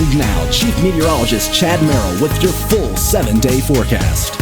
And now, Chief Meteorologist Chad Merrill with your full 7-day forecast.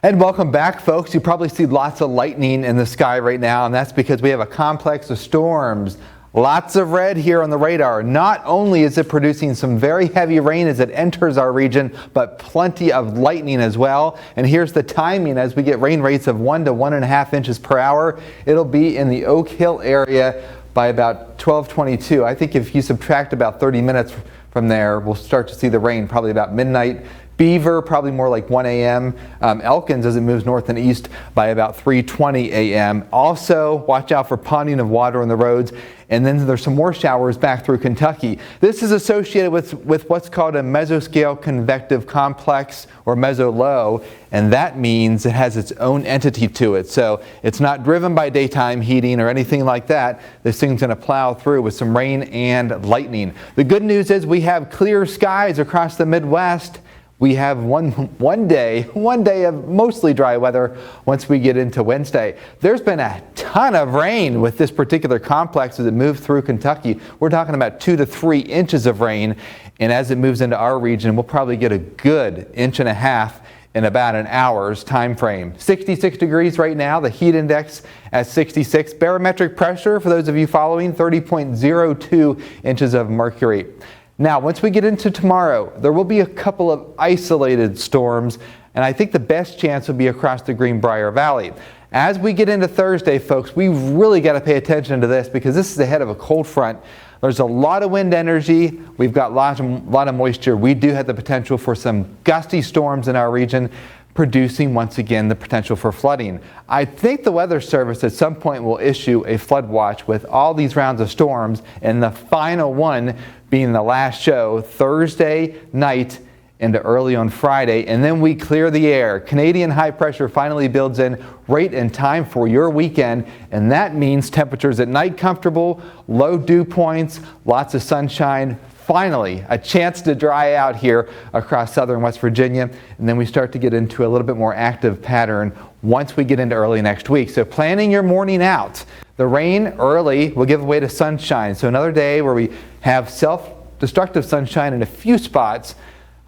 And welcome back, folks. You probably see lots of lightning in the sky right now, and that's because we have a complex of storms. Lots of red here on the radar. Not only is it producing some very heavy rain as it enters our region, but plenty of lightning as well. And here's the timing as we get rain rates of 1 to 1.5 inches per hour. It'll be in the Oak Hill area by about 12:22. I think if you subtract about 30 minutes from there, we'll start to see the rain probably about midnight. Beaver, probably more like 1 a.m. Elkins, as it moves north and east, by about 3:20 a.m. Also, watch out for ponding of water on the roads. And then there's some more showers back through Kentucky. This is associated with what's called a mesoscale convective complex, or meso-low, and that means it has its own entity to it. So it's not driven by daytime heating or anything like that. This thing's going to plow through with some rain and lightning. The good news is we have clear skies across the Midwest. We have one day of mostly dry weather once we get into Wednesday. There's been a ton of rain with this particular complex as it moved through Kentucky. We're talking about 2 to 3 inches of rain, and as it moves into our region, we'll probably get a good 1.5 inches in about an hour's time frame. 66 degrees right now, the heat index at 66. Barometric pressure, for those of you following, 30.02 inches of mercury. Now, once we get into tomorrow, there will be a couple of isolated storms, and I think the best chance will be across the Greenbrier Valley. As we get into Thursday, folks, we really got to pay attention to this because this is ahead of a cold front. There's a lot of wind energy. We've got a lot of moisture. We do have the potential for some gusty storms in our region, producing once again the potential for flooding. I think the Weather Service at some point will issue a flood watch with all these rounds of storms, and the final one being the last show Thursday night into early on Friday, and then we clear the air. Canadian high pressure finally builds in right in time for your weekend, and that means temperatures at night comfortable, low dew points, lots of sunshine. Finally, a chance to dry out here across southern West Virginia, and then we start to get into a little bit more active pattern once we get into early next week. So planning your morning out. The rain early will give way to sunshine. So another day where we have self-destructive sunshine in a few spots.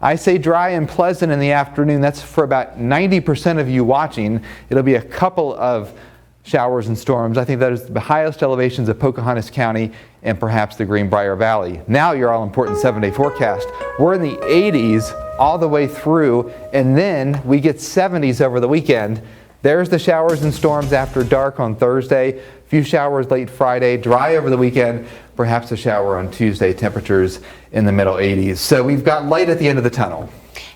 I say dry and pleasant in the afternoon. That's for about 90% of you watching. It'll be a couple of showers and storms. I think that is the highest elevations of Pocahontas County and perhaps the Greenbrier Valley. Now your all-important 7-day forecast. We're in the 80s all the way through, and then we get 70s over the weekend. There's the showers and storms after dark on Thursday. A few showers late Friday, dry over the weekend, perhaps a shower on Tuesday, temperatures in the middle 80s. So we've got light at the end of the tunnel.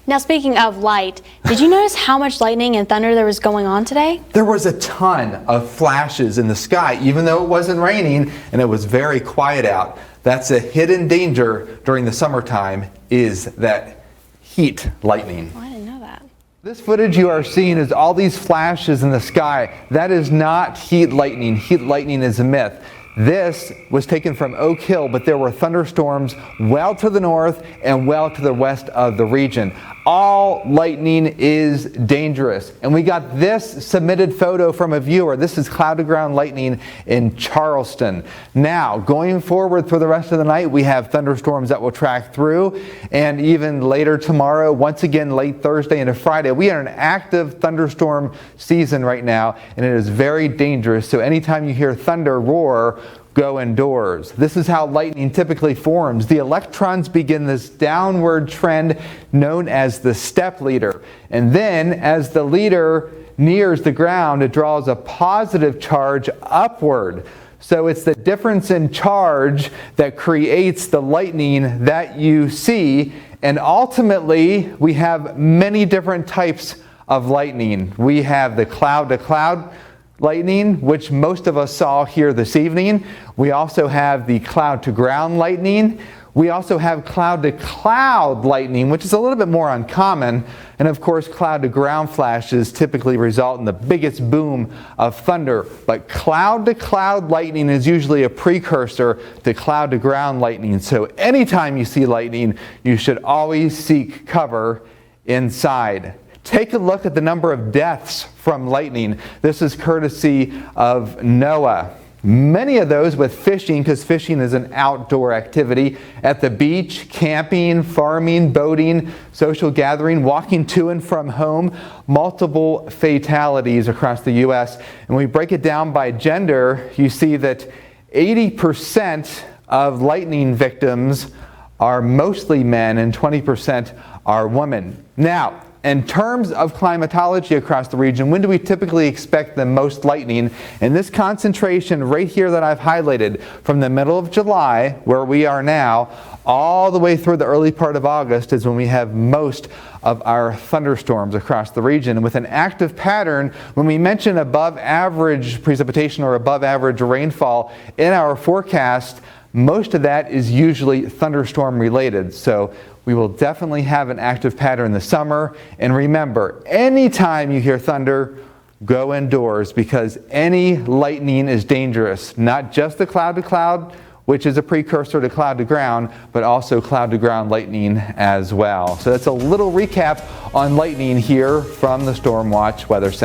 Now, speaking of light, did you notice how much lightning and thunder there was going on today? There was a ton of flashes in the sky, even though it wasn't raining and it was very quiet out. That's a hidden danger during the summertime, is that heat lightning. Oh, I didn't know that. This footage you are seeing is all these flashes in the sky. That is not heat lightning. Heat lightning is a myth. This was taken from Oak Hill, but there were thunderstorms well to the north and well to the west of the region. All lightning is dangerous. And we got this submitted photo from a viewer. This is cloud-to-ground lightning in Charleston. Now, going forward for the rest of the night, we have thunderstorms that will track through. And even later tomorrow, once again late Thursday into Friday, we are in an active thunderstorm season right now, and it is very dangerous. So anytime you hear thunder roar, go indoors. This is how lightning typically forms. The electrons begin this downward trend known as the step leader. And then as the leader nears the ground, it draws a positive charge upward. So it's the difference in charge that creates the lightning that you see. And ultimately, we have many different types of lightning. We have the cloud-to-cloud lightning, which most of us saw here this evening. We also have the cloud-to-ground lightning. We also have cloud-to-cloud lightning, which is a little bit more uncommon. And of course, cloud-to-ground flashes typically result in the biggest boom of thunder. But cloud-to-cloud lightning is usually a precursor to cloud-to-ground lightning. So anytime you see lightning, you should always seek cover inside. Take a look at the number of deaths from lightning. This is courtesy of NOAA. Many of those with fishing, because fishing is an outdoor activity, at the beach, camping, farming, boating, social gathering, walking to and from home. Multiple fatalities across the U.S. And when we break it down by gender, you see that 80% of lightning victims are mostly men and 20% are women. Now, in terms of climatology across the region, when do we typically expect the most lightning? And this concentration right here that I've highlighted from the middle of July, where we are now, all the way through the early part of August is when we have most of our thunderstorms across the region. And with an active pattern, when we mention above average precipitation or above average rainfall in our forecast, most of that is usually thunderstorm related. So we will definitely have an active pattern this summer. And remember, anytime you hear thunder, go indoors, because any lightning is dangerous. Not just the cloud to cloud, which is a precursor to cloud to ground, but also cloud to ground lightning as well. So that's a little recap on lightning here from the Storm Watch Weather Center.